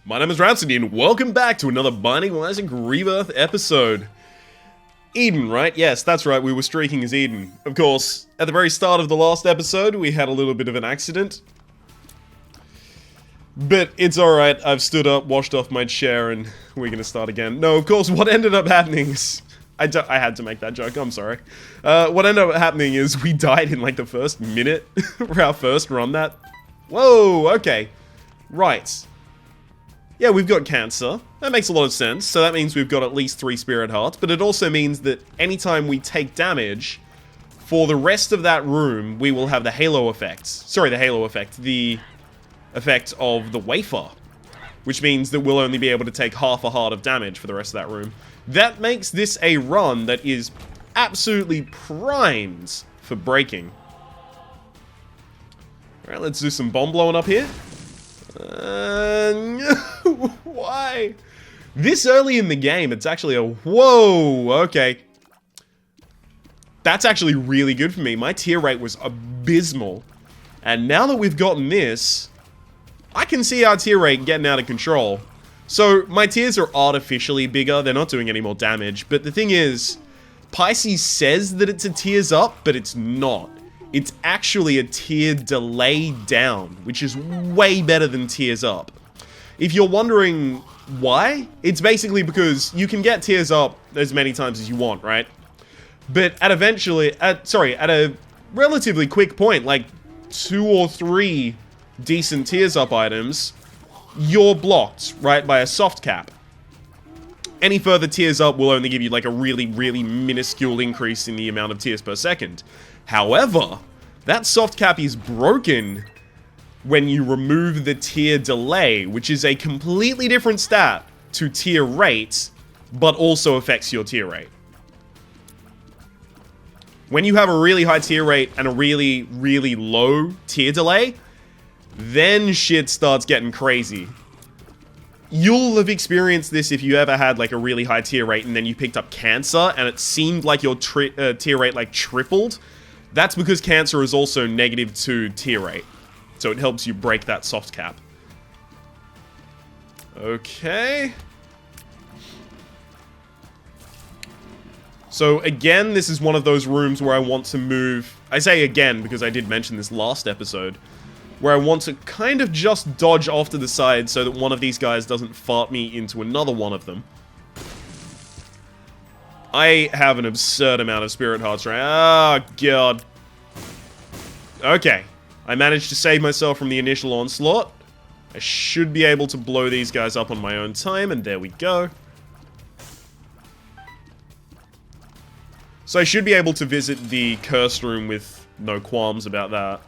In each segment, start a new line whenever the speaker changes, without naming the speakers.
My name is Rhapsody, and welcome back to another Binding of Isaac Rebirth episode. Eden, right? Yes, that's right, we were streaking as Eden. Of course, at the very start of the last episode, we had a little bit of an accident. But it's alright, I've stood up, washed off my chair, and we're gonna start again. No, of course, what ended up happening is... I had to make that joke, I'm sorry. What ended up happening is we died in like the first minute for our first run that... Whoa, okay. Right. Yeah, we've got cancer. That makes a lot of sense. So that means we've got at least 3 spirit hearts. But it also means that anytime we take damage, for the rest of that room, we will have the halo effect. Sorry, the halo effect. The effect of the wafer. Which means that we'll only be able to take half a heart of damage for the rest of that room. That makes this a run that is absolutely primed for breaking. Alright, let's do some bomb blowing up here. Why? This early in the game, it's actually a... Whoa, okay. That's actually really good for me. My tear rate was abysmal. And now that we've gotten this, I can see our tear rate getting out of control. So, my tears are artificially bigger. They're not doing any more damage. But the thing is, Pisces says that it's a tears up, but it's not. It's actually a tear delay down, which is way better than tears up. If you're wondering why, it's basically because you can get tears up as many times as you want, right? But at a relatively quick point, like 2 or 3 decent tears up items, you're blocked, right, by a soft cap. Any further tears up will only give you like a really, really minuscule increase in the amount of tears per second. However, that soft cap is broken when you remove the tear delay, which is a completely different stat to tear rate, but also affects your tear rate. When you have a really high tear rate and a really, really low tear delay, then shit starts getting crazy. You'll have experienced this if you ever had like a really high tear rate and then you picked up cancer and it seemed like your tear rate like tripled. That's because cancer is also negative to tear rate. So it helps you break that soft cap. Okay. So again, this is one of those rooms where I want to move... I say again because I did mention this last episode. Where I want to kind of just dodge off to the side so that one of these guys doesn't fart me into another one of them. I have an absurd amount of spirit hearts right now. Oh, God. Okay. I managed to save myself from the initial onslaught. I should be able to blow these guys up on my own time, and there we go. So I should be able to visit the cursed room with no qualms about that.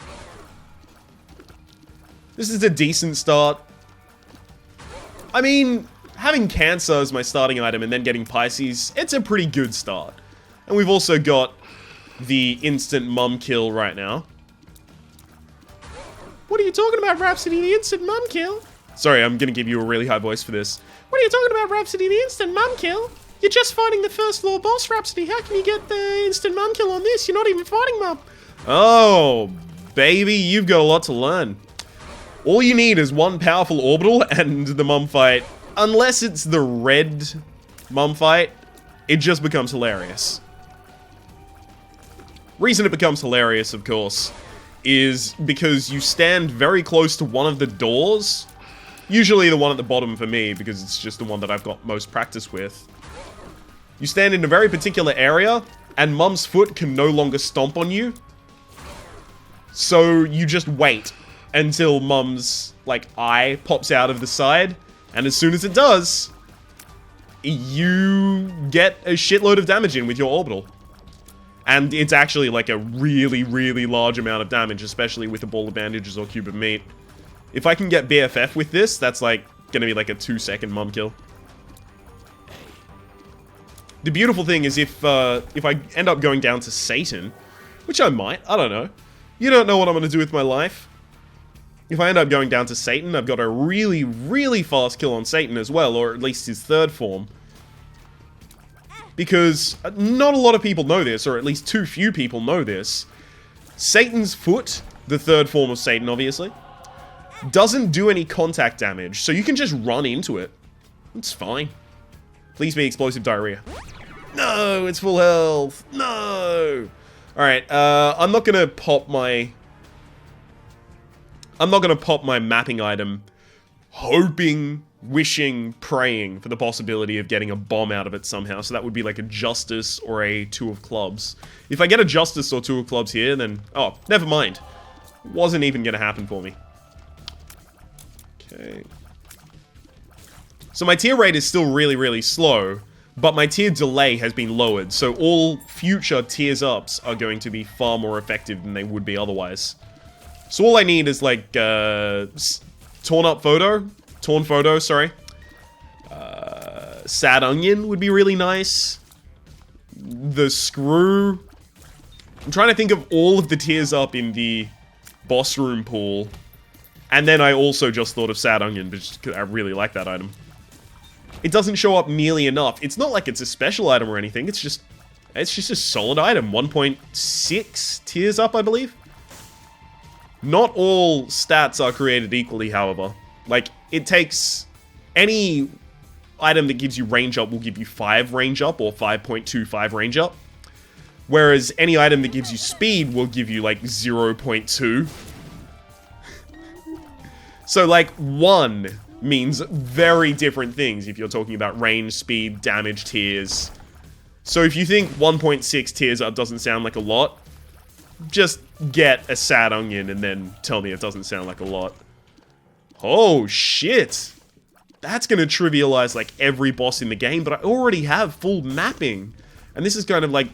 This is a decent start. I mean... having cancer as my starting item and then getting Pisces, it's a pretty good start. And we've also got the instant mum kill right now. What are you talking about, Rhapsody? The instant mum kill? Sorry, I'm gonna give you a really high voice for this. What are you talking about, Rhapsody? The instant mum kill? You're just fighting the first floor boss, Rhapsody. How can you get the instant mum kill on this? You're not even fighting mum. Oh, baby, you've got a lot to learn. All you need is one powerful orbital and the mum fight. Unless it's the red mum fight, it just becomes hilarious. Reason it becomes hilarious, of course, is because you stand very close to one of the doors. Usually the one at the bottom for me, because it's just the one that I've got most practice with. You stand in a very particular area, and Mum's foot can no longer stomp on you. So you just wait until Mum's, like, eye pops out of the side. And as soon as it does, you get a shitload of damage in with your orbital. And it's actually like a really, really large amount of damage, especially with a ball of bandages or cube of meat. If I can get BFF with this, that's like gonna be like a 2-second mum kill. The beautiful thing is if I end up going down to Satan, which I might, I don't know. You don't know what I'm gonna do with my life. If I end up going down to Satan, I've got a really, really fast kill on Satan as well, or at least his third form. Because not a lot of people know this, or at least too few people know this. Satan's foot, the third form of Satan, obviously, Doesn't do any contact damage, so you can just run into it. It's fine. Please be explosive diarrhea. No, it's full health. No. Alright, I'm not gonna pop my mapping item, hoping, wishing, praying for the possibility of getting a bomb out of it somehow. So that would be like a Justice or a Two of Clubs. If I get a Justice or Two of Clubs here, then... oh, never mind. Wasn't even gonna happen for me. Okay. So my tier rate is still really, really slow, but my tier delay has been lowered, so all future tiers ups are going to be far more effective than they would be otherwise. So all I need is like, torn photo, sorry. Sad onion would be really nice. The screw. I'm trying to think of all of the tiers up in the boss room pool. And then I also just thought of sad onion, because I really like that item. It doesn't show up nearly enough. It's not like it's a special item or anything. It's just a solid item. 1.6 tiers up, I believe. Not all stats are created equally, however. Like, it takes any item that gives you range up will give you 5 range up or 5.25 range up. Whereas any item that gives you speed will give you like 0.2. So like 1 means very different things if you're talking about range, speed, damage tiers. So if you think 1.6 tiers up doesn't sound like a lot, just get a sad onion and then tell me it doesn't sound like a lot. Oh shit! That's gonna trivialize like every boss in the game, but I already have full mapping. And this is kind of like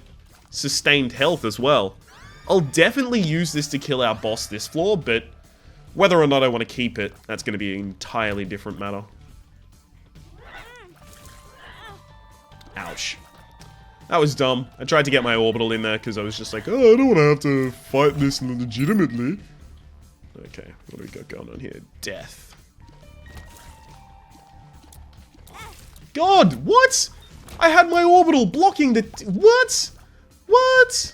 sustained health as well. I'll definitely use this to kill our boss this floor, but whether or not I want to keep it, that's going to be an entirely different matter. Ouch. That was dumb. I tried to get my orbital in there because I was just like, oh, I don't want to have to fight this legitimately. Okay, what do we got going on here? Death. God, what? I had my orbital blocking the... what? What?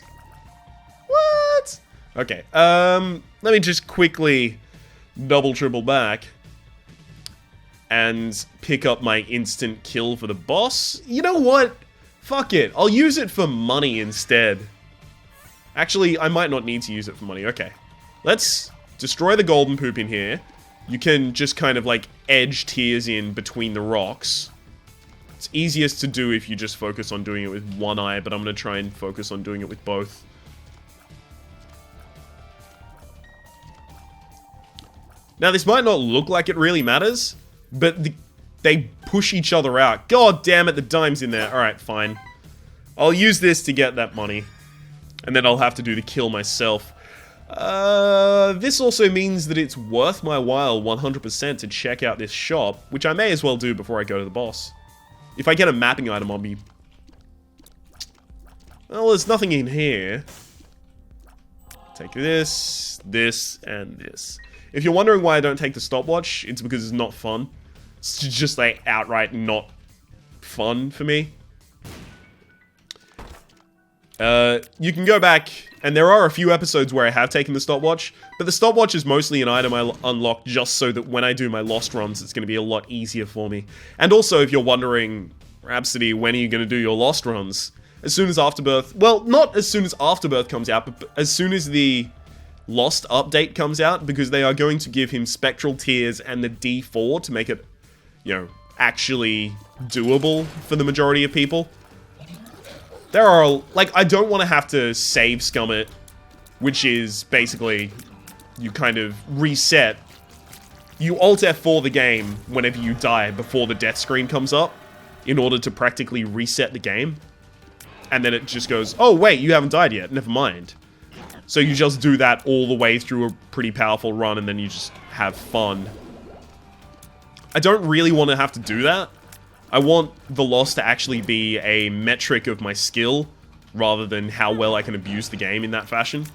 What? Okay, let me just quickly double triple back and pick up my instant kill for the boss. You know what? Fuck it. I'll use it for money instead. Actually, I might not need to use it for money. Okay. Let's destroy the golden poop in here. You can just kind of like edge tiers in between the rocks. It's easiest to do if you just focus on doing it with one eye, but I'm going to try and focus on doing it with both. Now, this might not look like it really matters, but they push each other out. God damn it, the dime's in there. Alright, fine. I'll use this to get that money. And then I'll have to do the kill myself. This also means that it's worth my while 100% to check out this shop, which I may as well do before I go to the boss. If I get a mapping item, I'll be... well, there's nothing in here. Take this, this, and this. If you're wondering why I don't take the stopwatch, it's because it's not fun. It's just like outright not fun for me. You can go back, and there are a few episodes where I have taken the stopwatch, but the stopwatch is mostly an item I unlock just so that when I do my lost runs, it's going to be a lot easier for me. And also, if you're wondering, Rhapsody, when are you going to do your lost runs? As soon as Afterbirth, well, not as soon as Afterbirth comes out, but as soon as the Lost update comes out, because they are going to give him spectral tiers and the D4 to make it, you know, actually doable for the majority of people. There are, like, I don't want to have to save scum it, which is basically, you kind of reset. You Alt F4 the game whenever you die before the death screen comes up, in order to practically reset the game. And then it just goes, oh wait, you haven't died yet, never mind. So you just do that all the way through a pretty powerful run, and then you just have fun. I don't really want to have to do that. I want the loss to actually be a metric of my skill, rather than how well I can abuse the game in that fashion.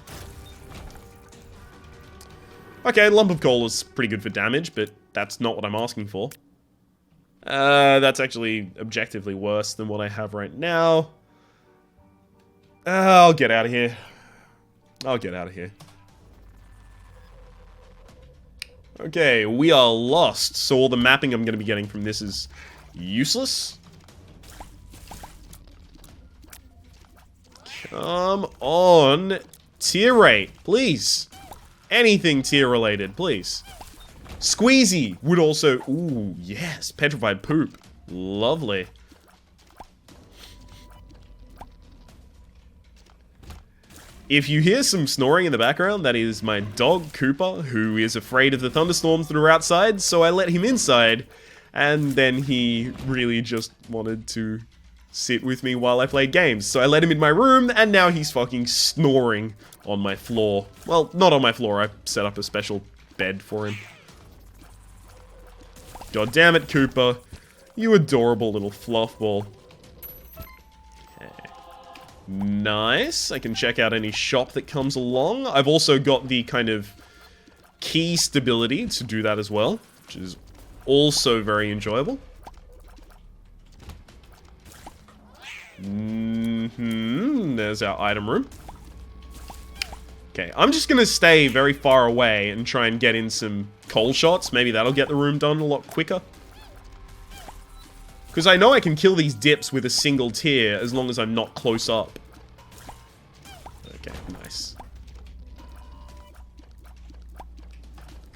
Okay, Lump of Coal is pretty good for damage, but that's not what I'm asking for. That's actually objectively worse than what I have right now. I'll get out of here. I'll get out of here. Okay, we are lost. So all the mapping I'm going to be getting from this is useless. Come on. Tier rate, please. Anything tier related, please. Squeezy would also... Ooh, yes. Petrified poop. Lovely. If you hear some snoring in the background, that is my dog, Cooper, who is afraid of the thunderstorms that are outside, so I let him inside, and then he really just wanted to sit with me while I played games. So I let him in my room, and now he's fucking snoring on my floor. Well, not on my floor, I set up a special bed for him. God damn it, Cooper. You adorable little fluff ball. Nice. I can check out any shop that comes along. I've also got the kind of key stability to do that as well, which is also very enjoyable. There's our item room. Okay, I'm just gonna stay very far away and try and get in some coal shots. Maybe that'll get the room done a lot quicker. Because I know I can kill these dips with a single tier as long as I'm not close up. Okay, nice.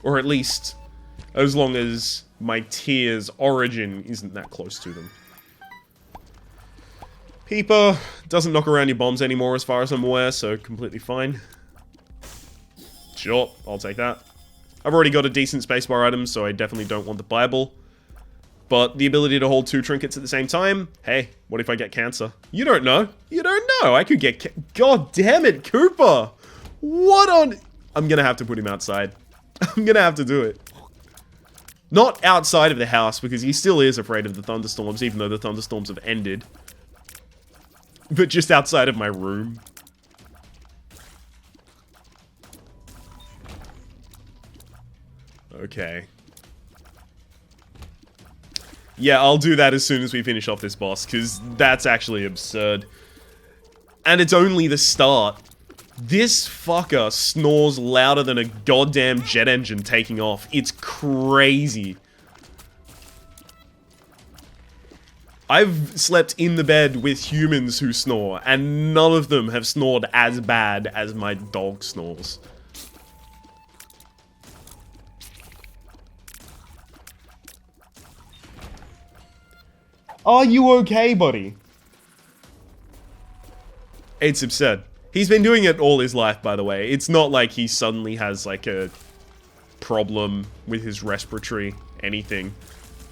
Or at least, as long as my tier's origin isn't that close to them. Peeper doesn't knock around your bombs anymore as far as I'm aware, so completely fine. Sure, I'll take that. I've already got a decent spacebar item, so I definitely don't want the Bible. But the ability to hold 2 trinkets at the same time? Hey, what if I get cancer? You don't know. You don't know. I could get God damn it, Cooper! What on... I'm gonna have to put him outside. I'm gonna have to do it. Not outside of the house, because he still is afraid of the thunderstorms, even though the thunderstorms have ended. But just outside of my room. Okay. Yeah, I'll do that as soon as we finish off this boss, because that's actually absurd. And it's only the start. This fucker snores louder than a goddamn jet engine taking off. It's crazy. I've slept in the bed with humans who snore, and none of them have snored as bad as my dog snores. Are you okay, buddy? It's absurd. He's been doing it all his life, by the way. It's not like he suddenly has, like, a problem with his respiratory anything.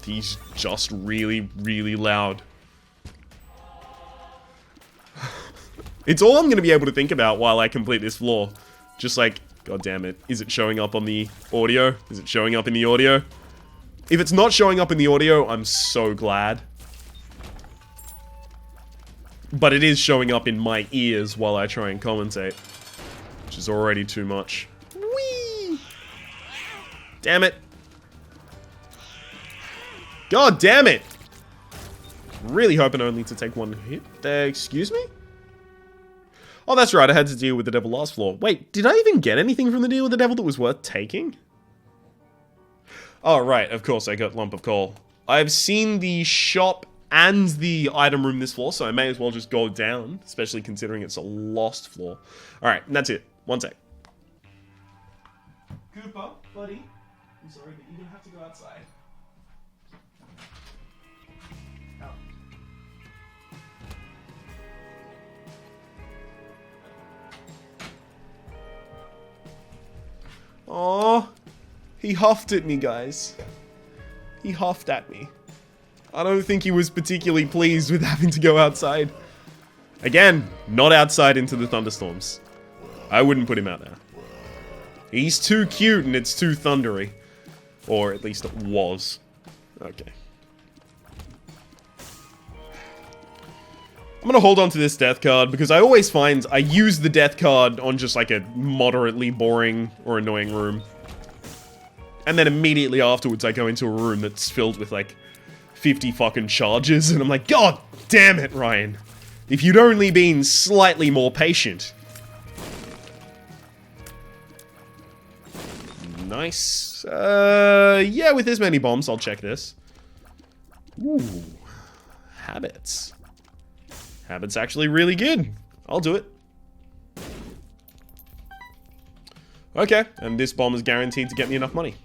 He's just really, really loud. It's all I'm going to be able to think about while I complete this floor. Just like, god damn it, is it showing up on the audio? Is it showing up in the audio? If it's not showing up in the audio, I'm so glad. But it is showing up in my ears while I try and commentate. Which is already too much. Whee! Damn it. God damn it! Really hoping only to take one hit there. Excuse me? Oh, that's right. I had to deal with the devil last floor. Wait, did I even get anything from the deal with the devil that was worth taking? Oh, right. Of course, I got Lump of Coal. I've seen the shop and the item room this floor, so I may as well just go down, especially considering it's a lost floor. Alright, and that's it. One sec. Cooper, buddy. I'm sorry, but you're gonna have to go outside. Oh, he huffed at me, guys. He huffed at me. I don't think he was particularly pleased with having to go outside. Again, not outside into the thunderstorms. I wouldn't put him out there. He's too cute and it's too thundery. Or at least it was. Okay. I'm gonna hold on to this death card because I always find I use the death card on just like a moderately boring or annoying room. And then immediately afterwards I go into a room that's filled with like 50 fucking charges and I'm like, God damn it, Ryan. If you'd only been slightly more patient. Nice. Yeah, with this many bombs, I'll check this. Ooh. Habits. Habits actually really good. I'll do it. Okay, and this bomb is guaranteed to get me enough money.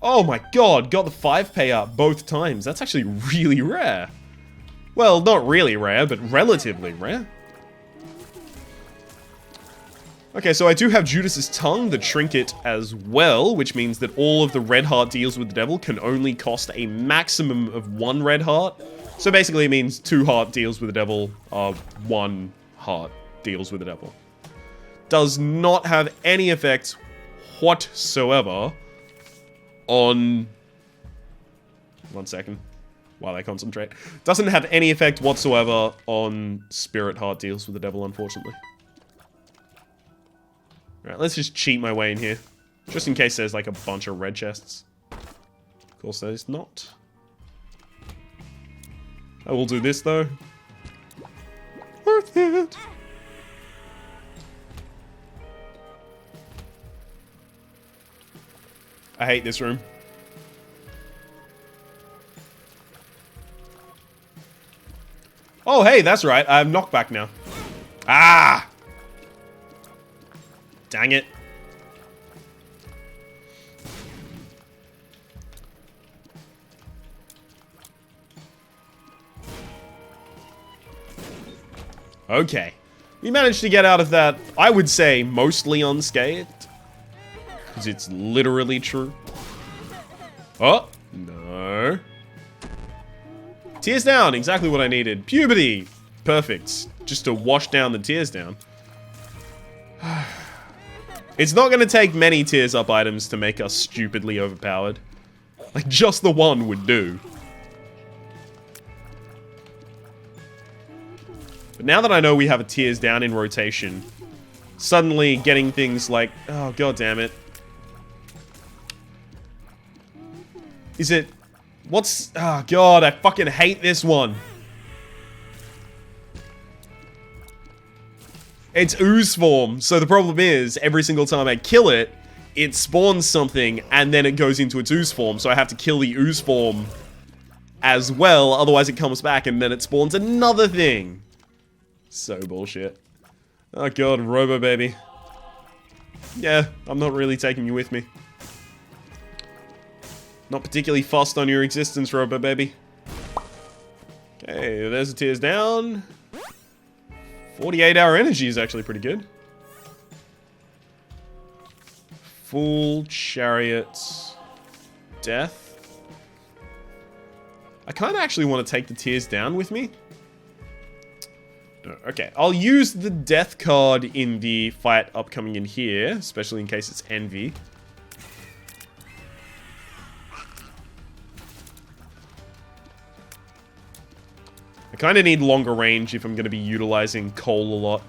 Oh my god, got the 5 payout both times. That's actually really rare. Well, not really rare, but relatively rare. Okay, so I do have Judas's Tongue, the trinket as well, which means that all of the red heart deals with the devil can only cost a maximum of 1 red heart. So basically it means 2 heart deals with the devil, 1 heart deals with the devil. Does not have any effect whatsoever on... One second, while I concentrate. Doesn't have any effect whatsoever on spirit heart deals with the devil, unfortunately. Alright, let's just cheat my way in here. Just in case there's like a bunch of red chests. Of course there's not. I will do this though. Worth it! I hate this room. Oh hey, that's right, I have knockback now. Ah! Dang it. Okay. We managed to get out of that, I would say, mostly unscathed. Because it's literally true. Oh, no. Tears down, exactly what I needed. Puberty. Perfect. Just to wash down the tears down. It's not going to take many tears up items to make us stupidly overpowered. Like, just the one would do. But now that I know we have a tears down in rotation, suddenly getting things like... Oh, god damn it. Is it... What's... Oh, god, I fucking hate this one. It's ooze form, so the problem is, every single time I kill it, it spawns something, and then it goes into its ooze form, so I have to kill the ooze form as well, otherwise it comes back, and then it spawns another thing. So bullshit. Oh god, Robo Baby. Yeah, I'm not really taking you with me. Not particularly fussed on your existence, Robo Baby. Okay, there's the tears down. 48-hour energy is actually pretty good. Full chariot death. I kind of actually want to take the tears down with me. No, okay, I'll use the death card in the fight upcoming in here, especially in case it's envy. I kind of need longer range if I'm going to be utilizing coal a lot.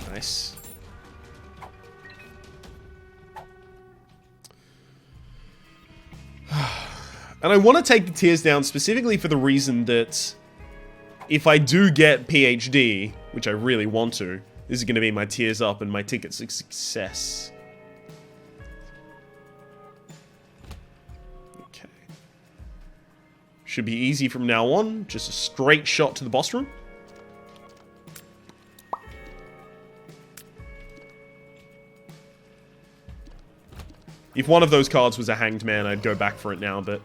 Nice. And I want to take the tears down specifically for the reason that if I do get PhD, which I really want to, this is going to be my tears up and my tickets to success. Should be easy from now on. Just a straight shot to the boss room. If one of those cards was a hanged man, I'd go back for it now, but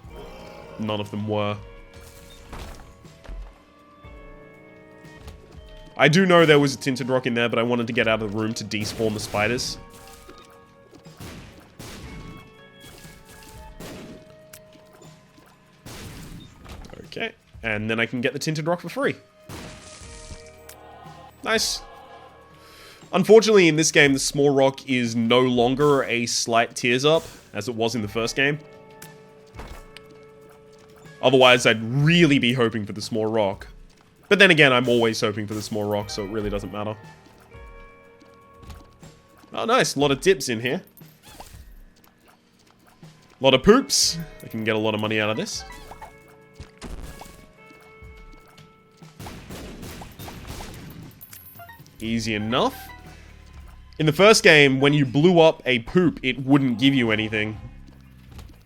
none of them were. I do know there was a tinted rock in there, but I wanted to get out of the room to despawn the spiders. Okay, and then I can get the tinted rock for free. Nice. Unfortunately, in this game, the small rock is no longer a slight tears up, as it was in the first game. Otherwise, I'd really be hoping for the small rock. But then again, I'm always hoping for the small rock, so it really doesn't matter. Oh, nice. A lot of dips in here. A lot of poops. I can get a lot of money out of this. Easy enough. In the first game, when you blew up a poop, it wouldn't give you anything.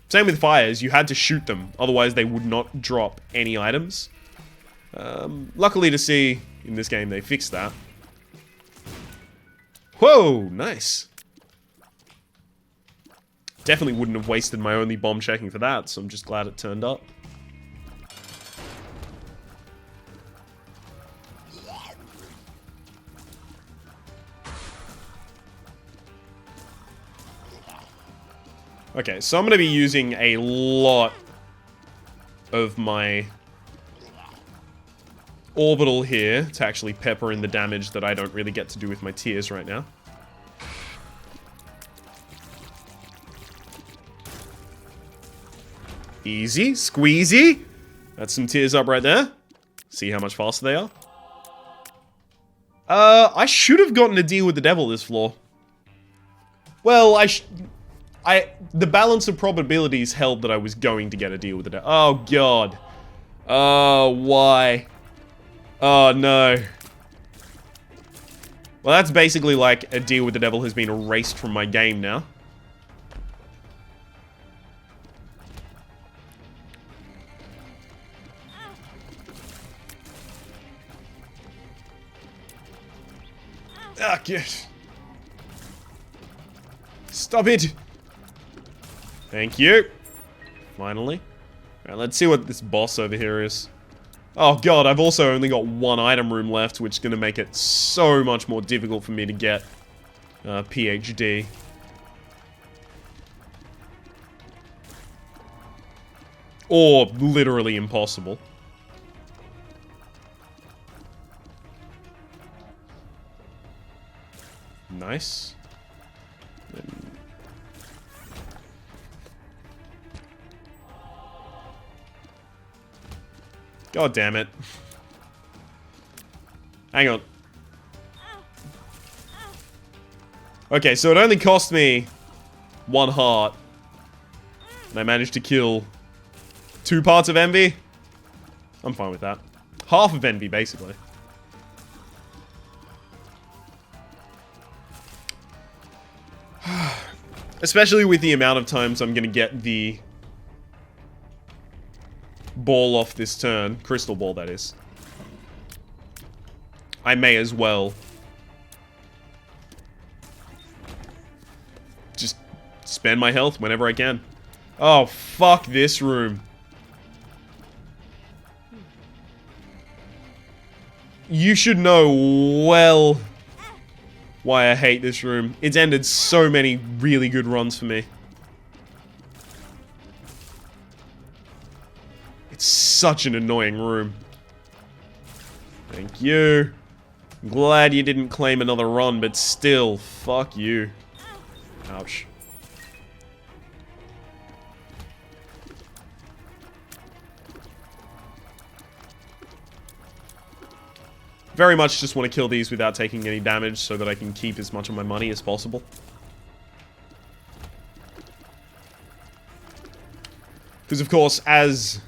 Same with fires, you had to shoot them, otherwise they would not drop any items. Luckily to see, in this game they fixed that. Whoa, nice. Definitely wouldn't have wasted my only bomb checking for that, so I'm just glad it turned up. Okay, so I'm going to be using a lot of my orbital here to actually pepper in the damage that I don't really get to do with my tears right now. Easy, squeezy. That's some tears up right there. See how much faster they are. I should have gotten a deal with the devil this floor. Well, the balance of probabilities held that I was going to get a deal with the devil. Oh, God. Oh, why? Oh, no. Well, that's basically like a deal with the devil has been erased from my game now. Ah, good. Stop it. Thank you. Finally. Alright, let's see what this boss over here is. Oh god, I've also only got one item room left, which is going to make it so much more difficult for me to get PhD. Or literally impossible. Nice. God damn it. Hang on. Okay, so it only cost me 1 heart. And I managed to kill 2 parts of envy. I'm fine with that. Half of envy, basically. Especially with the amount of times I'm gonna get the ball off this turn. Crystal ball, that is. I may as well just spend my health whenever I can. Oh, fuck this room. You should know well why I hate this room. It's ended so many really good runs for me. It's such an annoying room. Thank you. I'm glad you didn't claim another run, but still, fuck you. Ouch. Very much just want to kill these without taking any damage so that I can keep as much of my money as possible. Because of course, as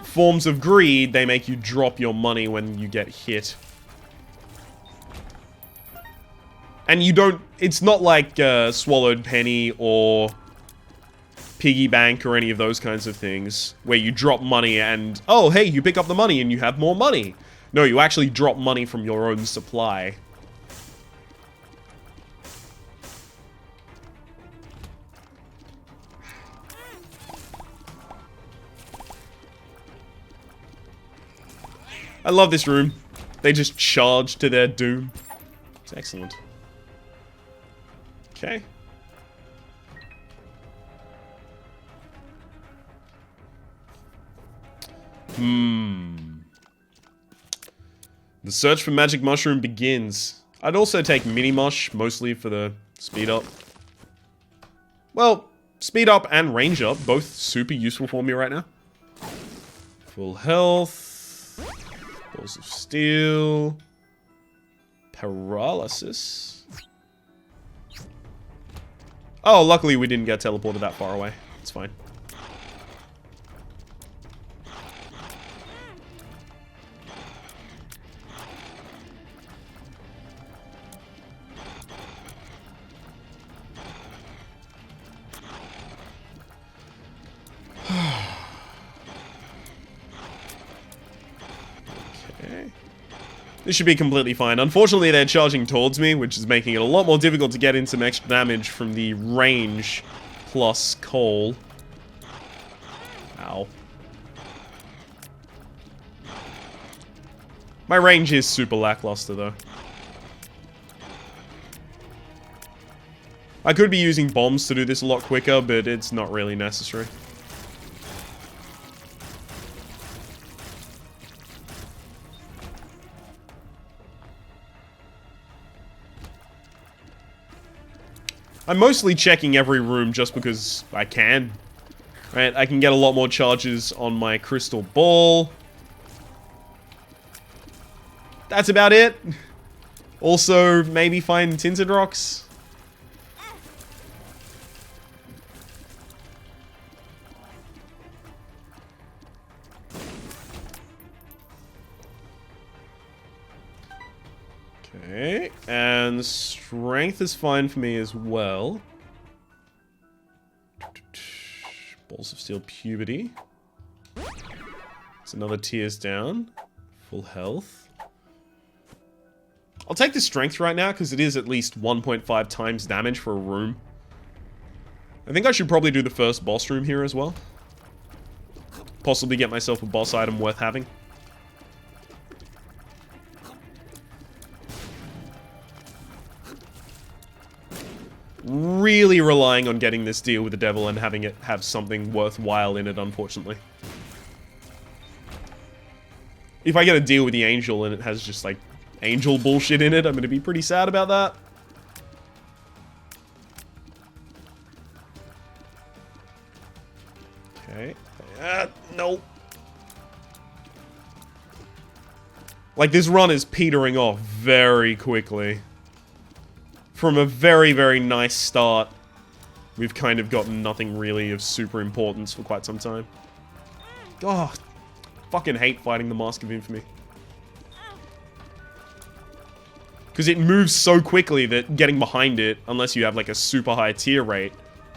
forms of greed, they make you drop your money when you get hit. And you don't... It's not like Swallowed Penny or Piggy Bank or any of those kinds of things, where you drop money and, oh, hey, you pick up the money and you have more money. No, you actually drop money from your own supply. I love this room. They just charge to their doom. It's excellent. Okay. The search for magic mushroom begins. I'd also take mini mush, mostly for the speed up. Well, speed up and range up, both super useful for me right now. Full health. Balls of steel. Paralysis. Oh, luckily we didn't get teleported that far away. It's fine. This should be completely fine. Unfortunately, they're charging towards me, which is making it a lot more difficult to get in some extra damage from the range plus coal. Ow. My range is super lackluster, though. I could be using bombs to do this a lot quicker, but it's not really necessary. I'm mostly checking every room just because I can. Right, I can get a lot more charges on my crystal ball. That's about it. Also, maybe find tinted rocks. Okay, and strength is fine for me as well. Balls of Steel Puberty. It's another tiers down. Full health. I'll take the strength right now because it is at least 1.5 times damage for a room. I think I should probably do the first boss room here as well. Possibly get myself a boss item worth having. Really relying on getting this deal with the devil and having it have something worthwhile in it, unfortunately. If I get a deal with the angel and it has just, like, angel bullshit in it, I'm gonna be pretty sad about that. Okay. No. Like, this run is petering off very quickly. From a very, very nice start, we've kind of gotten nothing really of super importance for quite some time. Oh, fucking hate fighting the Mask of Infamy. Because it moves so quickly that getting behind it, unless you have like a super high tier rate,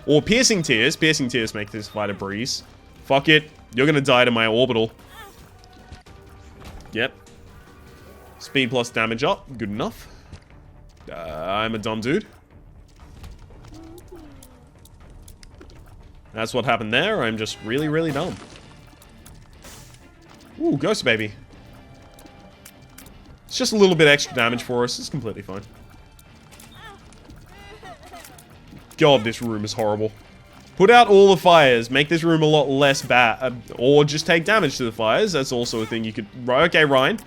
or piercing tiers make this fight a breeze. Fuck it, you're gonna die to my orbital. Yep. Speed plus damage up, good enough. I'm a dumb dude. That's what happened there. I'm just really, really dumb. Ooh, Ghost Baby. It's just a little bit extra damage for us. It's completely fine. God, this room is horrible. Put out all the fires. Make this room a lot less bad. Or just take damage to the fires. That's also a thing you could... Okay, Ryan.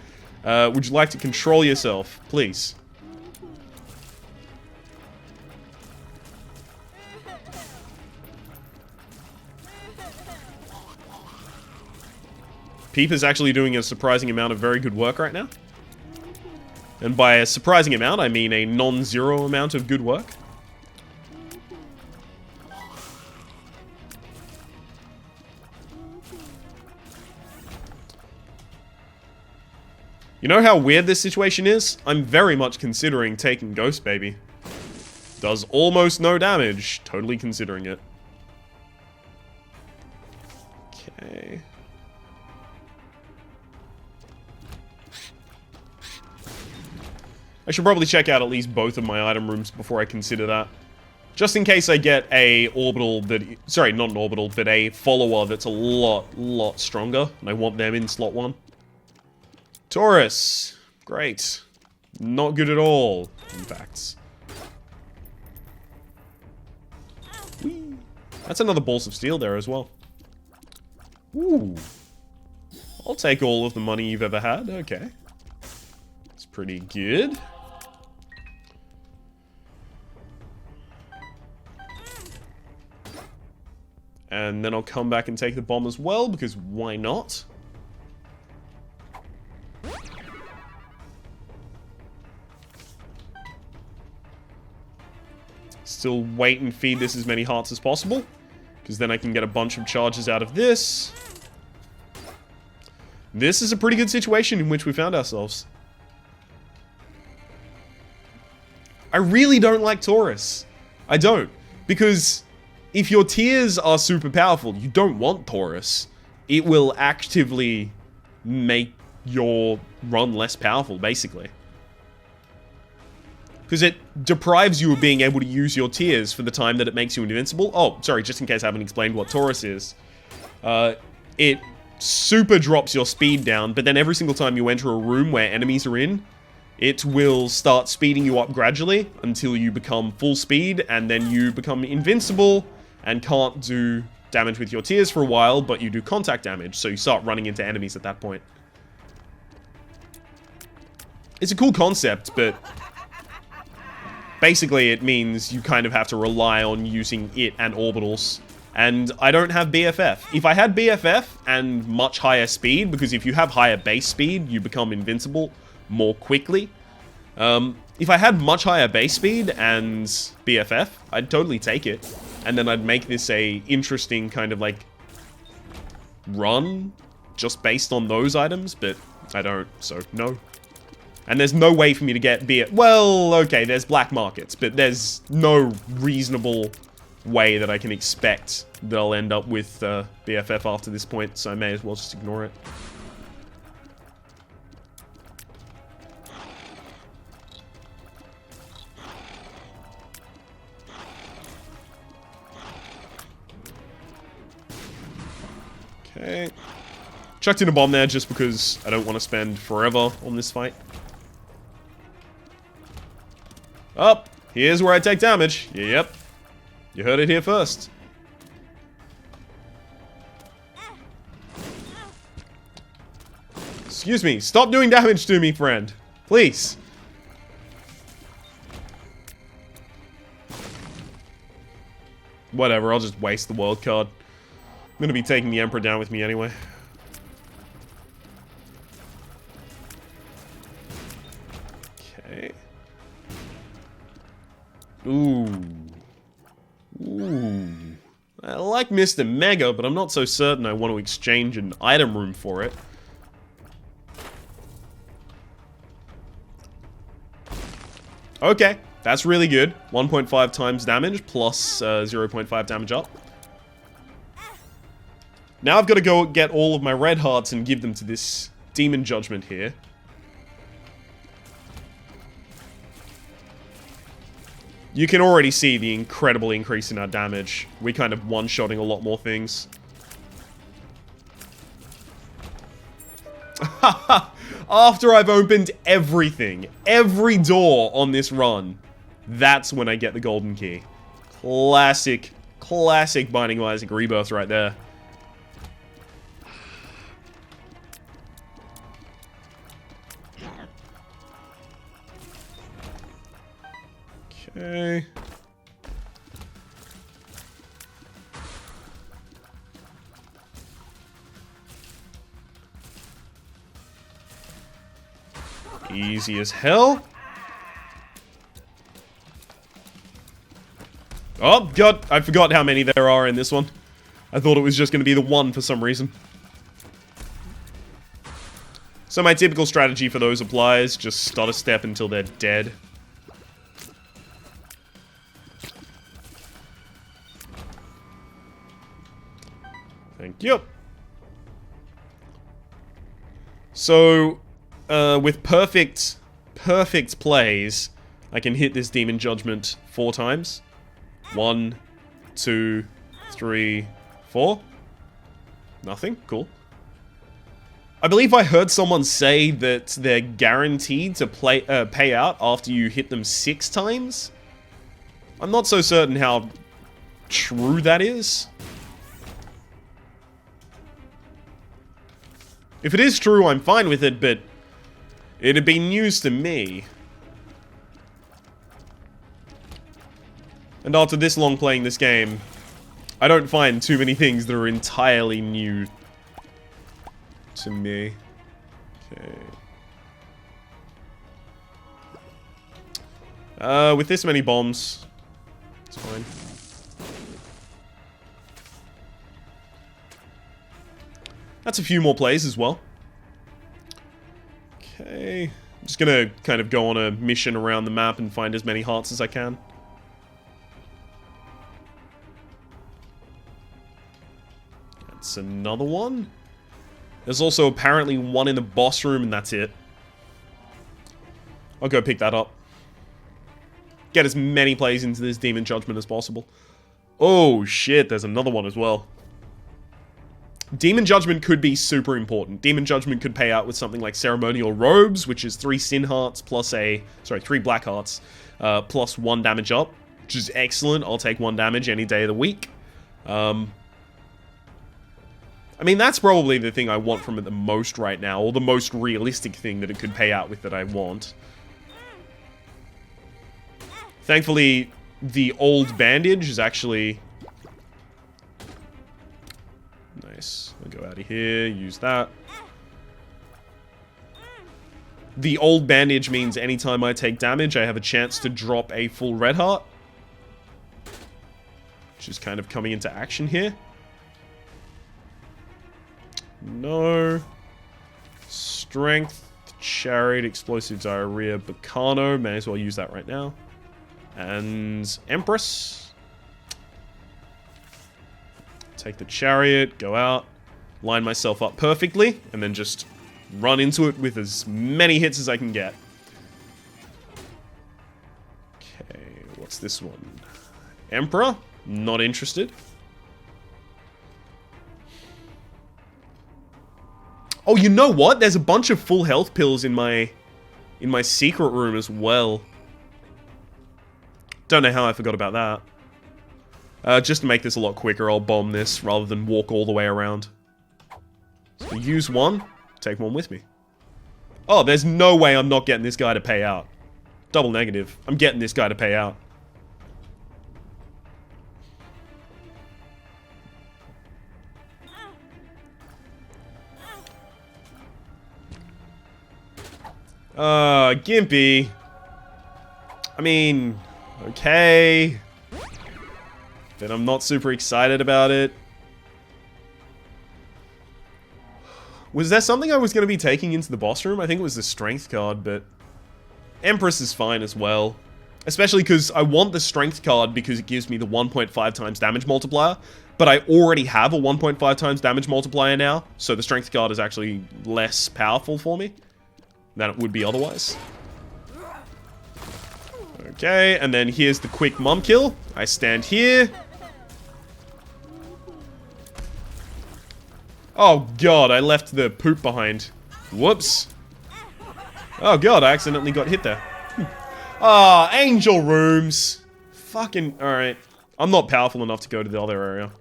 Would you like to control yourself? Please. Peep is actually doing a surprising amount of very good work right now. And by a surprising amount, I mean a non-zero amount of good work. You know how weird this situation is? I'm very much considering taking Ghost Baby. Does almost no damage, totally considering it. Okay. I should probably check out at least both of my item rooms before I consider that. Just in case I get a orbital that... Sorry, not an orbital, but a follower that's a lot stronger. And I want them in slot 1. Taurus. Great. Not good at all, in fact. Whee. That's another Balls of Steel there as well. Ooh. I'll take all of the money you've ever had. Okay. It's pretty good. And then I'll come back and take the bomb as well, because why not? Still wait and feed this as many hearts as possible, because then I can get a bunch of charges out of this. This is a pretty good situation in which we found ourselves. I really don't like Taurus. I don't. Because if your tiers are super powerful, you don't want Taurus. It will actively make your run less powerful, basically. Because it deprives you of being able to use your tears for the time that it makes you invincible. Oh, sorry, just in case I haven't explained what Taurus is. It super drops your speed down, but then every single time you enter a room where enemies are in, it will start speeding you up gradually until you become full speed, and then you become invincible and can't do damage with your tears for a while, but you do contact damage, so you start running into enemies at that point. It's a cool concept, but basically it means you kind of have to rely on using it and orbitals. And I don't have BFF. If I had BFF and much higher speed, because if you have higher base speed, you become invincible more quickly. If I had much higher base speed and BFF, I'd totally take it. And then I'd make this a interesting kind of like run just based on those items, but I don't, so no. And there's no way for me to get BFF. Well, okay, there's black markets, but there's no reasonable way that I can expect that I'll end up with BFF after this point, so I may as well just ignore it. Okay. Chucked in a bomb there just because I don't want to spend forever on this fight. Up! Here's where I take damage. Yep. You heard it here first. Excuse me. Stop doing damage to me, friend. Please. Whatever, I'll just waste the world card. I'm gonna be taking the Emperor down with me anyway. Okay. Ooh. Ooh. I like Mr. Mega, but I'm not so certain I want to exchange an item room for it. Okay, that's really good. 1.5 times damage plus 0.5 damage up. Now I've got to go get all of my red hearts and give them to this demon judgment here. You can already see the incredible increase in our damage. We're kind of one-shotting a lot more things. After I've opened everything, every door on this run, that's when I get the golden key. Classic, classic Binding of Isaac Rebirth right there. Okay. Easy as hell. Oh, God. I forgot how many there are in this one. I thought it was just going to be the one for some reason. So my typical strategy for those applies. Just stutter step until they're dead. Thank you. So, with perfect plays, I can hit this Demon Judgment 4 times. 1, 2, 3, 4. Nothing. Cool. I believe I heard someone say that they're guaranteed to pay out after you hit them 6 times. I'm not so certain how true that is. If it is true, I'm fine with it, but it'd be news to me. And after this long playing this game, I don't find too many things that are entirely new to me. Okay. With this many bombs, it's fine. That's a few more plays as well. Okay. I'm just gonna kind of go on a mission around the map and find as many hearts as I can. That's another one. There's also apparently one in the boss room, and that's it. I'll go pick that up. Get as many plays into this Demon Judgment as possible. Oh shit, there's another one as well. Demon Judgment could be super important. Demon Judgment could pay out with something like Ceremonial Robes, which is 3 Sin Hearts plus 3 Black Hearts, plus 1 damage up, which is excellent. I'll take 1 damage any day of the week. I mean, that's probably the thing I want from it the most right now, or the most realistic thing that it could pay out with that I want. Thankfully, the old bandage is actually... Nice. I'll go out of here, use that. The old bandage means anytime I take damage, I have a chance to drop a full red heart. Which is kind of coming into action here. No. Strength, Chariot, Explosive Diarrhea, Bacano. May as well use that right now. And Empress. Take the Chariot, go out, line myself up perfectly, and then just run into it with as many hits as I can get. Okay, what's this one? Emperor? Not interested. Oh, you know what? There's a bunch of full health pills in my secret room as well. Don't know how I forgot about that. Just to make this a lot quicker, I'll bomb this rather than walk all the way around. So use 1, take 1 with me. Oh, there's no way I'm not getting this guy to pay out. Double negative. I'm getting this guy to pay out. Gimpy. I mean, okay. Then I'm not super excited about it. Was there something I was going to be taking into the boss room? I think it was the strength card, but... Empress is fine as well. Especially because I want the strength card because it gives me the 1.5 times damage multiplier. But I already have a 1.5 times damage multiplier now. So the strength card is actually less powerful for me than it would be otherwise. Okay, and then here's the quick mum kill. I stand here. Oh god, I left the poop behind. Whoops. Oh god, I accidentally got hit there. Ah, angel rooms. Fucking, alright. I'm not powerful enough to go to the other area.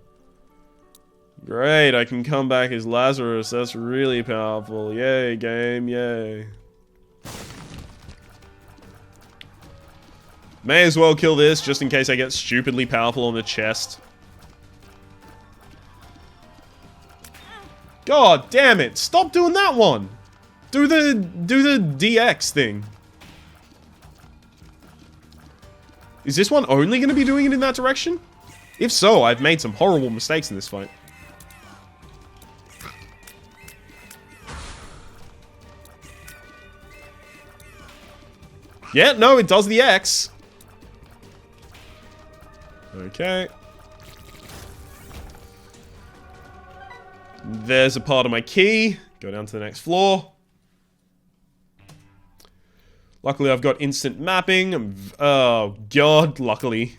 Great, I can come back as Lazarus. That's really powerful. Yay, game, yay. May as well kill this, just in case I get stupidly powerful on the chest. God damn it! Stop doing that one! Do the DX thing. Is this one only going to be doing it in that direction? If so, I've made some horrible mistakes in this fight. Yeah, no, it does the X. Okay. There's a part of my key. Go down to the next floor. Luckily, I've got instant mapping. Oh, God, luckily.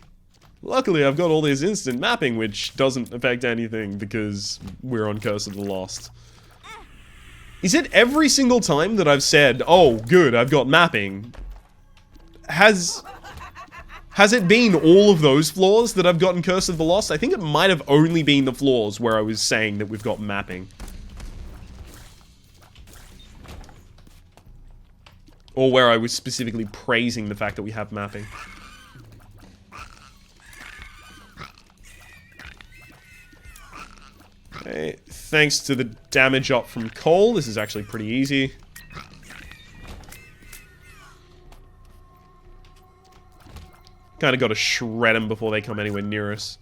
Luckily, I've got all this instant mapping, which doesn't affect anything because we're on Curse of the Lost. Is it every single time that I've said, oh, good, I've got mapping? Has it been all of those floors that I've gotten Curse of the Lost? I think it might have only been the floors where I was saying that we've got mapping. Or where I was specifically praising the fact that we have mapping. Okay, thanks to the damage up from Cole, this is actually pretty easy. Kind of got to shred them before they come anywhere near us.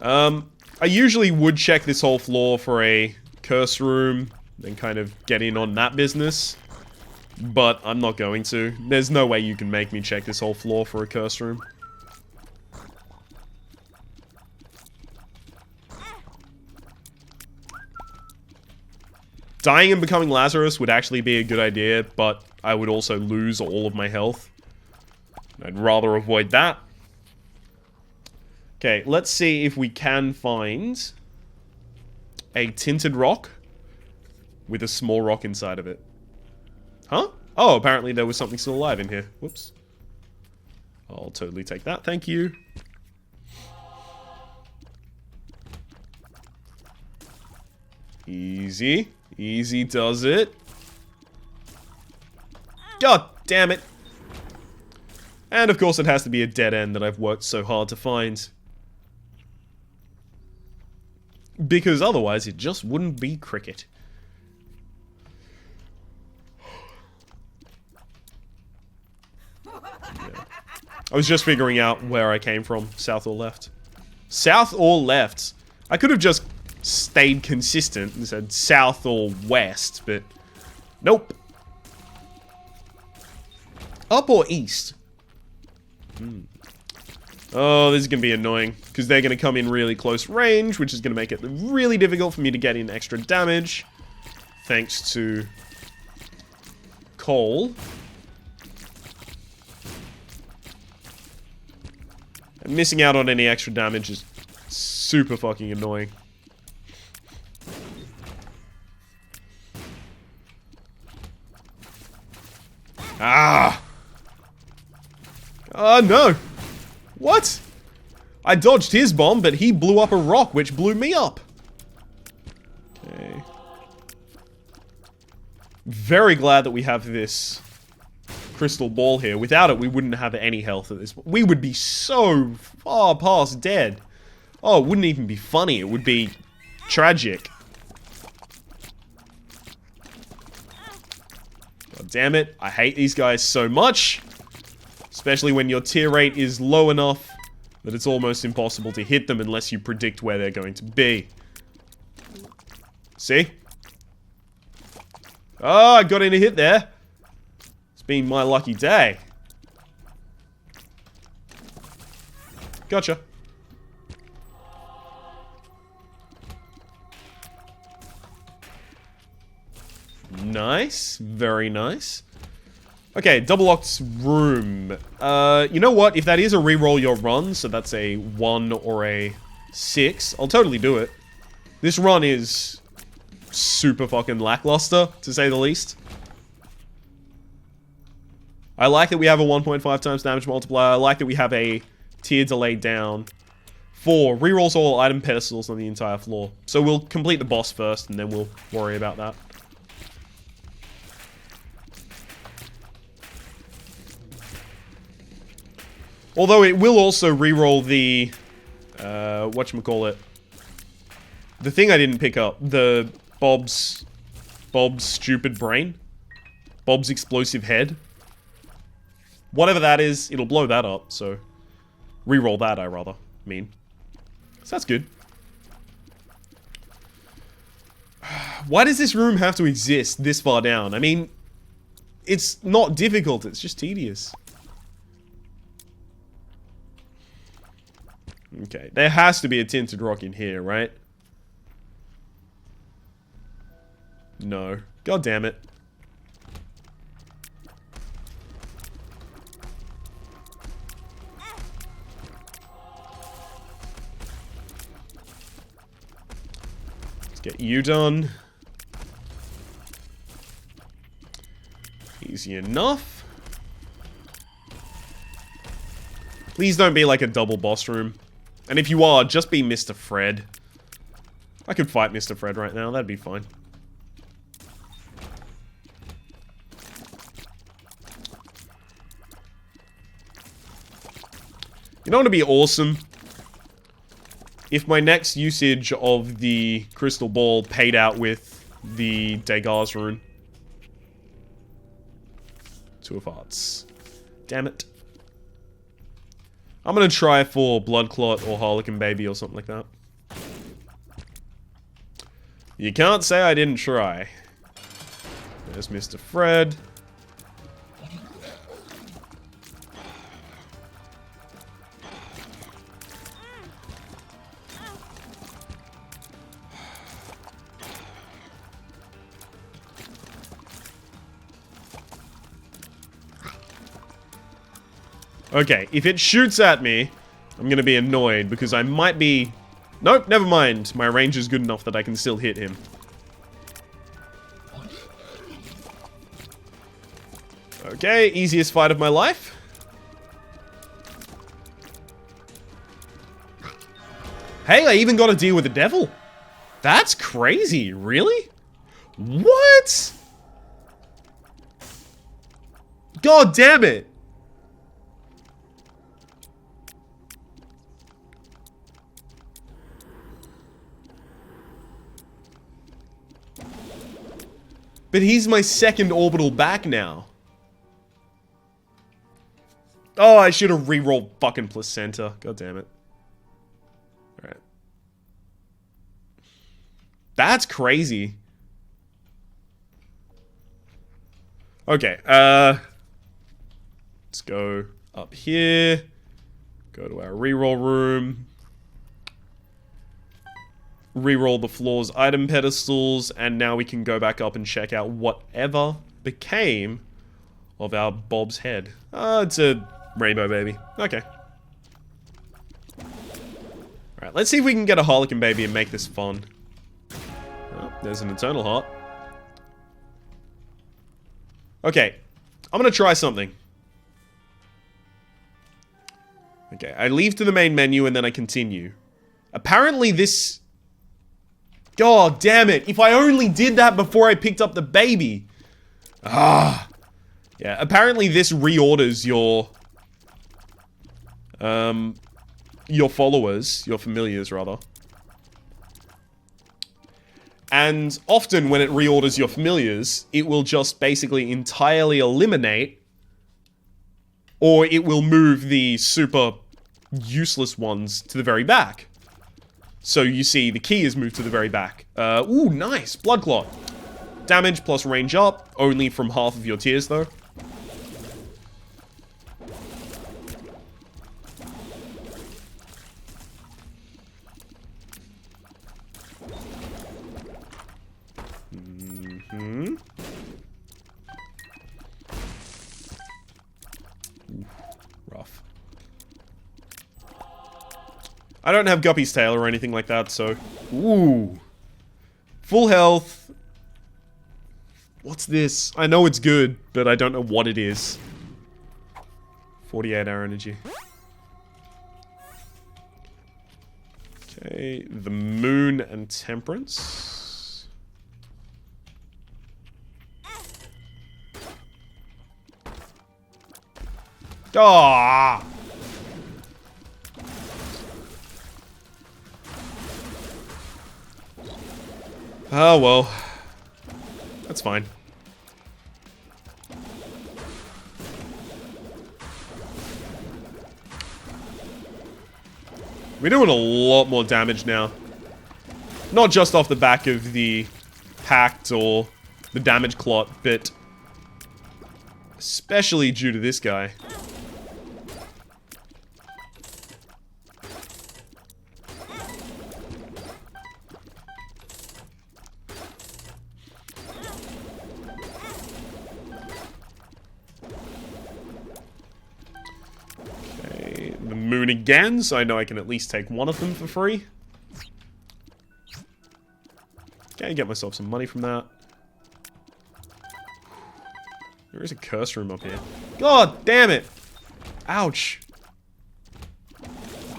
I usually would check this whole floor for a curse room, then kind of get in on that business. But I'm not going to. There's no way you can make me check this whole floor for a curse room. Dying and becoming Lazarus would actually be a good idea, but I would also lose all of my health. I'd rather avoid that. Okay, let's see if we can find a tinted rock with a small rock inside of it. Huh? Oh, apparently there was something still alive in here. Whoops. I'll totally take that, thank you. Easy. Easy does it. God damn it. And of course it has to be a dead end that I've worked so hard to find. Because otherwise it just wouldn't be cricket. Yeah. I was just figuring out where I came from, south or left. South or left? I could have just stayed consistent and said south or west, but nope. Up or east? Oh, this is going to be annoying, because they're going to come in really close range, which is going to make it really difficult for me to get in extra damage, thanks to coal. And missing out on any extra damage is super fucking annoying. Ah! Oh, no! What? I dodged his bomb, but he blew up a rock, which blew me up. Okay. Very glad that we have this crystal ball here. Without it, we wouldn't have any health at this point. We would be so far past dead. Oh, it wouldn't even be funny. It would be tragic. God damn it. I hate these guys so much. Especially when your tier rate is low enough that it's almost impossible to hit them unless you predict where they're going to be. See? Oh, I got in a hit there. It's been my lucky day. Gotcha. Nice. Very nice. Okay, double locked room. You know what? If that is a reroll your run, so that's a 1 or a 6, I'll totally do it. This run is super fucking lackluster, to say the least. I like that we have a 1.5 times damage multiplier. I like that we have a tier delay down. 4, rerolls all item pedestals on the entire floor. So we'll complete the boss first, and then we'll worry about that. Although it will also reroll the, whatchamacallit, the thing I didn't pick up, the Bob's stupid brain, Bob's explosive head. Whatever that is, it'll blow that up, so reroll that, I rather mean. So that's good. Why does this room have to exist this far down? I mean, it's not difficult, it's just tedious. Okay, there has to be a tinted rock in here, right? No. God damn it. Let's get you done. Easy enough. Please don't be like a double boss room. And if you are, just be Mr. Fred. I could fight Mr. Fred right now, that'd be fine. You know what would be awesome? If my next usage of the crystal ball paid out with the Degas rune. 2 of Hearts. Damn it. I'm gonna try for Blood Clot or Harlequin Baby or something like that. You can't say I didn't try. There's Mr. Fred. Okay, if it shoots at me, I'm gonna be annoyed because I might be... Nope, never mind. My range is good enough that I can still hit him. Okay, easiest fight of my life. Hey, I even got to deal with the devil. That's crazy. Really? What? God damn it. But he's my second orbital back now. Oh, I should have re-rolled fucking placenta. God damn it. Alright. That's crazy. Okay, let's go up here. Go to our re-roll room. Reroll the floor's item pedestals, and now we can go back up and check out whatever became of our Bob's head. It's a rainbow baby. Okay. Alright, let's see if we can get a Harlequin baby and make this fun. Oh, there's an Eternal Heart. Okay, I'm gonna try something. Okay, I leave to the main menu and then I continue. Apparently this... God damn it. If I only did that before I picked up the baby. Ah. Yeah, apparently this reorders your followers, your familiars rather. And often when it reorders your familiars, it will just basically entirely eliminate, or it will move the super useless ones to the very back. So you see the key is moved to the very back. Ooh, nice. Blood Clot. Damage plus range up. Only from half of your tiers, though. Mm-hmm. Ooh, rough. I don't have Guppy's Tail or anything like that, so... Ooh. Full health. What's this? I know it's good, but I don't know what it is. 48-hour energy. Okay, the Moon and Temperance. Ah! Oh, well. That's fine. We're doing a lot more damage now. Not just off the back of the Pact or the Damage Clot, but especially due to this guy. Moon again, so I know I can at least take one of them for free. Okay, get myself some money from that. There is a curse room up here. God damn it! Ouch.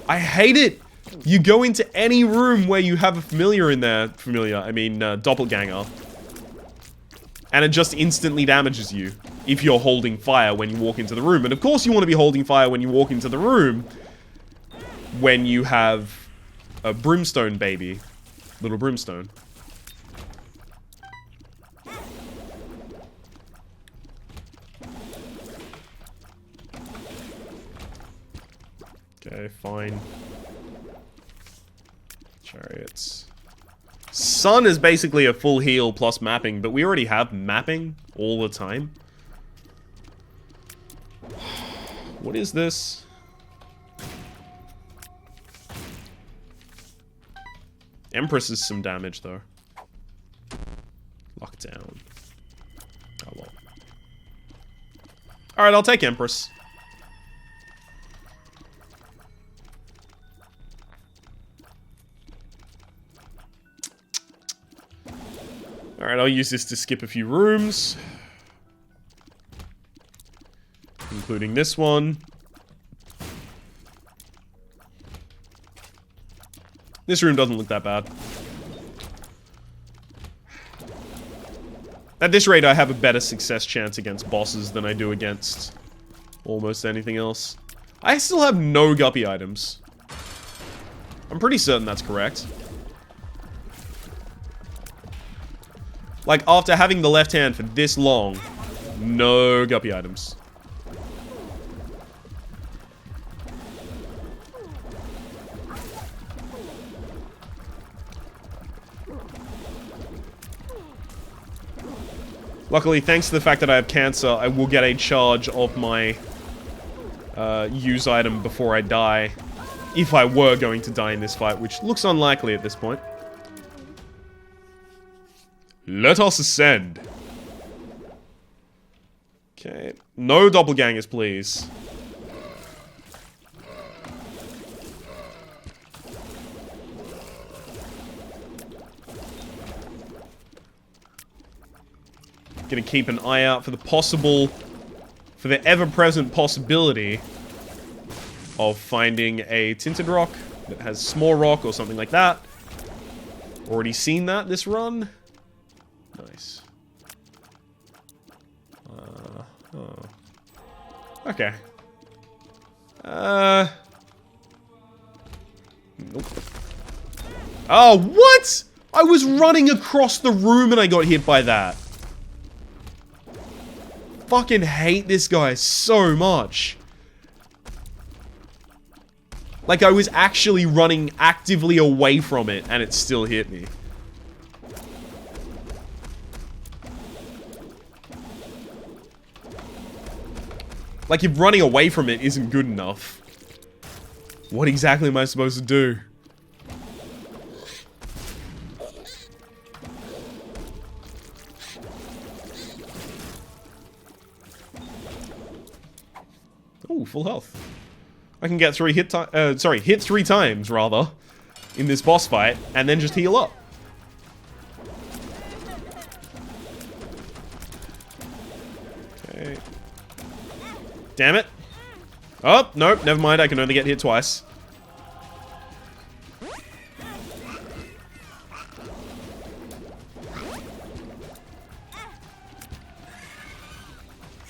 I hate it! You go into any room where you have a familiar in there, doppelganger, and it just instantly damages you if you're holding fire when you walk into the room. And of course you want to be holding fire when you walk into the room when you have a brimstone baby. Little brimstone. Okay, fine. Chariots. Sun is basically a full heal plus mapping, but we already have mapping all the time. What is this? Empress is some damage, though. Lockdown. Oh, well. Alright, I'll take Empress. Alright, I'll use this to skip a few rooms. Including this one. This room doesn't look that bad. At this rate, I have a better success chance against bosses than I do against almost anything else. I still have no guppy items. I'm pretty certain that's correct. Like, after having the left hand for this long, no guppy items. Luckily, thanks to the fact that I have cancer, I will get a charge of my use item before I die. If I were going to die in this fight, which looks unlikely at this point. Let us ascend. Okay. No doppelgangers, please. Gonna keep an eye out for the ever-present possibility of finding a tinted rock that has small rock or something like that. Already seen that this run. Nice. Oh. Okay. Nope. Oh, what? I was running across the room and I got hit by that. Fucking hate this guy so much. Like, I was actually running actively away from it and it still hit me. Like, if running away from it isn't good enough, what exactly am I supposed to do? Ooh, full health. I can get hit 3 times, rather, in this boss fight, and then just heal up. Okay. Damn it. Oh, nope, never mind, I can only get hit twice.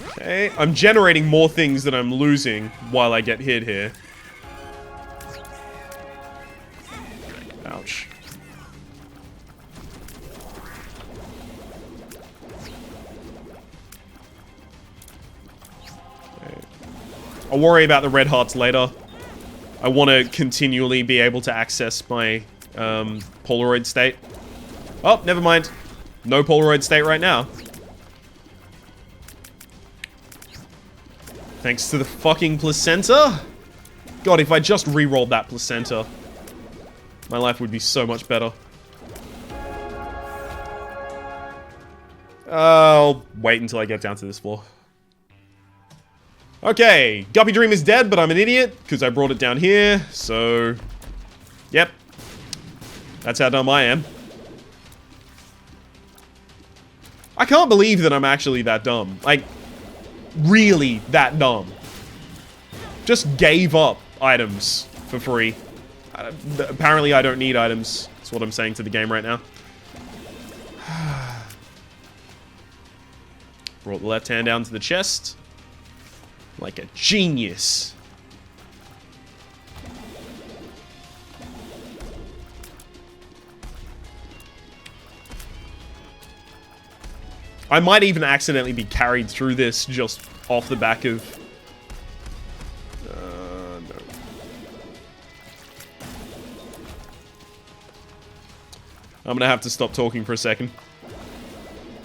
Okay, I'm generating more things than I'm losing while I get hit here. Ouch. Okay. I'll worry about the red hearts later. I want to continually be able to access my Polaroid state. Oh, never mind. No Polaroid state right now. Thanks to the fucking placenta. God, if I just re-rolled that placenta, my life would be so much better. I'll wait until I get down to this floor. Okay, Guppy Dream is dead, but I'm an idiot, because I brought it down here, so... Yep. That's how dumb I am. I can't believe that I'm actually that dumb. Like... really that dumb. Just gave up items for free. Apparently I don't need items. That's what I'm saying to the game right now. Brought the left hand down to the chest. Like a genius. I might even accidentally be carried through this just off the back of... no. I'm gonna have to stop talking for a second.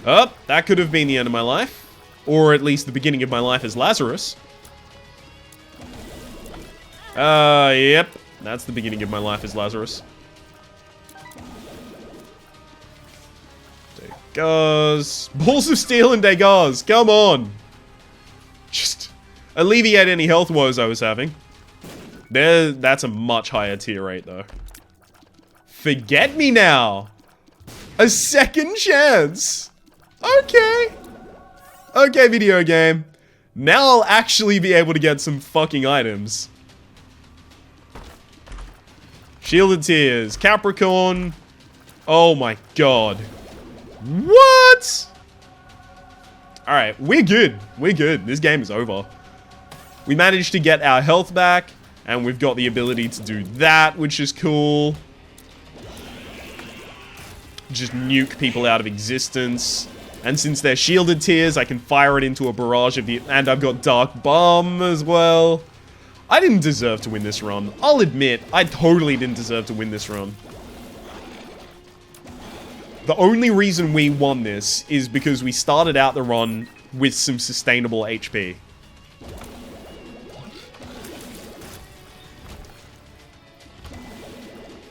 Oh, that could have been the end of my life. Or at least the beginning of my life as Lazarus. Yep. That's the beginning of my life as Lazarus. Degas. Balls of Steel and Degas. Come on. Just alleviate any health woes I was having. That's a much higher tier rate, though. Forget me now. A second chance. Okay. Okay, video game. Now I'll actually be able to get some fucking items. Shielded Tears. Capricorn. Oh my god. What? Alright, we're good. We're good. This game is over. We managed to get our health back. And we've got the ability to do that, which is cool. Just nuke people out of existence. And since they're shielded tears, I can fire it into a barrage of the... And I've got Dark Bomb as well. I didn't deserve to win this run. I'll admit, I totally didn't deserve to win this run. The only reason we won this is because we started out the run with some sustainable HP.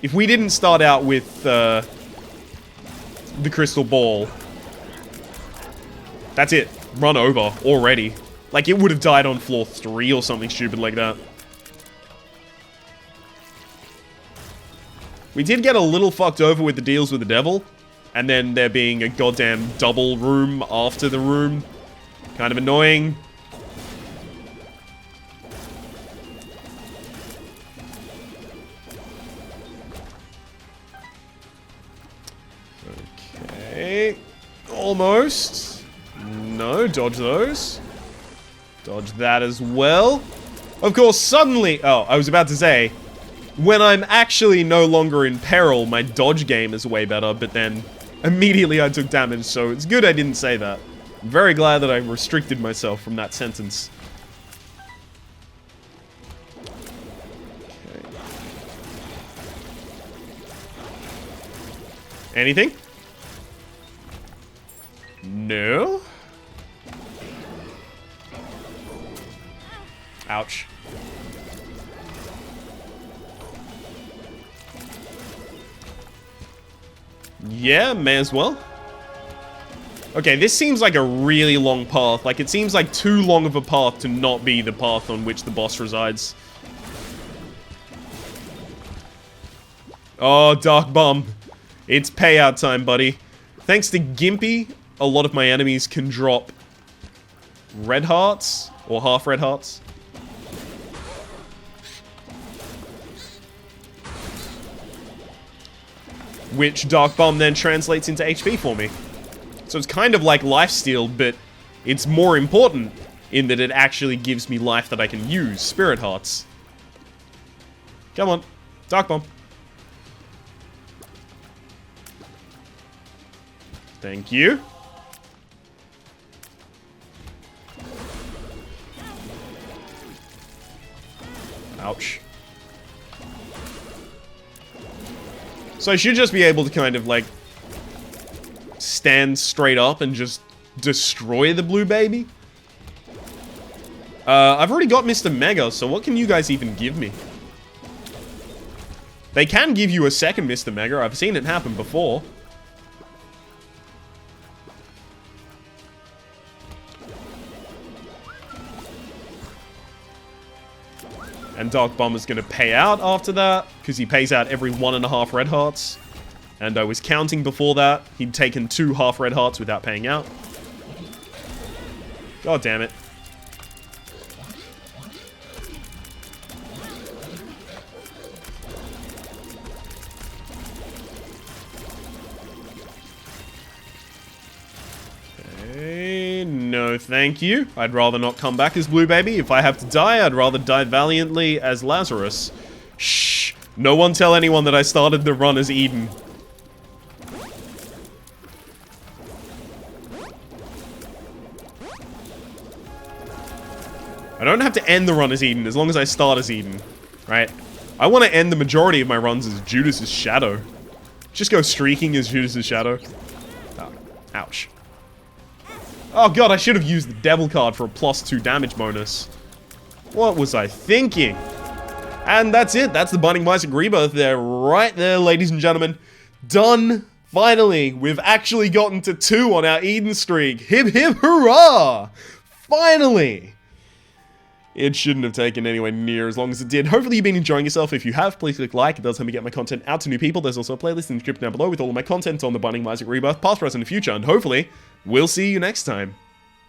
If we didn't start out with the crystal ball, that's it. Run over already. Like, it would have died on floor 3 or something stupid like that. We did get a little fucked over with the deals with the devil. And then there being a goddamn double room after the room. Kind of annoying. Okay. Almost. No, dodge those. Dodge that as well. Of course, suddenly... Oh, I was about to say... When I'm actually no longer in peril, my dodge game is way better, but then... Immediately I took damage, so it's good I didn't say that. I'm very glad that I restricted myself from that sentence. Okay. Anything? No? Ouch. Yeah, may as well. Okay, this seems like a really long path. Like, it seems like too long of a path to not be the path on which the boss resides. Oh, Dark Bomb. It's payout time, buddy. Thanks to Gimpy, a lot of my enemies can drop red hearts, or half red hearts. Which Dark Bomb then translates into HP for me. So it's kind of like lifesteal, but it's more important in that it actually gives me life that I can use. Spirit Hearts. Come on. Dark Bomb. Thank you. Ouch. So I should just be able to kind of, like, stand straight up and just destroy the blue baby. I've already got Mr. Mega, so what can you guys even give me? They can give you a second Mr. Mega. I've seen it happen before. And Dark Bomber's gonna pay out after that, because he pays out every 1.5 red hearts. And I was counting before that. He'd taken 2 half red hearts without paying out. God damn it. Okay, no thank you. I'd rather not come back as Blue Baby. If I have to die, I'd rather die valiantly as Lazarus. Shh. No one tell anyone that I started the run as Eden. I don't have to end the run as Eden as long as I start as Eden, right? I want to end the majority of my runs as Judas' Shadow. Just go streaking as Judas' Shadow. Oh, ouch. Oh god, I should have used the Devil card for a +2 damage bonus. What was I thinking? And that's it. That's the Binding of Isaac Rebirth there, right there, ladies and gentlemen. Done. Finally, we've actually gotten to 2 on our Eden streak. Hip hip hurrah! Finally! It shouldn't have taken anywhere near as long as it did. Hopefully you've been enjoying yourself. If you have, please click like. It does help me get my content out to new people. There's also a playlist in the description down below with all of my content on the Binding of Isaac Rebirth, past, present, and future. And hopefully, we'll see you next time.